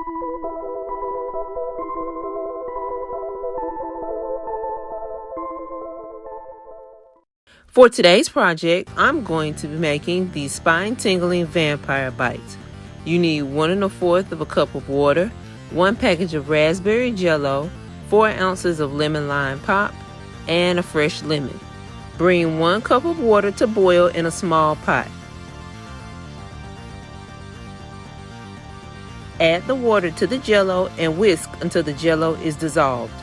For today's project, I'm going to be making these spine-tingling vampire bites. You need 1 1/4 cup of water, 1 package of raspberry jello, 4 ounces of lemon lime pop, and a fresh lemon. Bring 1 cup of water to boil in a small pot. Add the water to the jello and whisk until the jello is dissolved.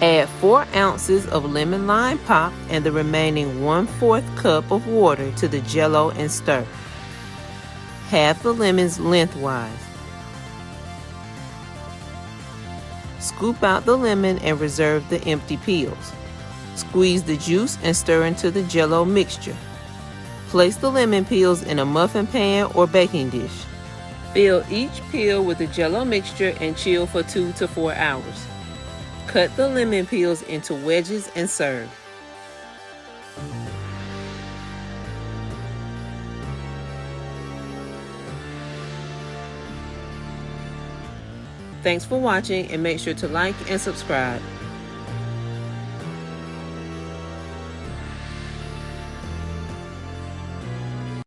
Add 4 ounces of lemon lime pop and the remaining 1/4 cup of water to the jello and stir. Half the lemons lengthwise. Scoop out the lemon and reserve the empty peels. Squeeze the juice and stir into the jello mixture. Place the lemon peels in a muffin pan or baking dish. Fill each peel with the jello mixture and chill for 2 to 4 hours. Cut the lemon peels into wedges and serve. Thanks for watching and make sure to like and subscribe.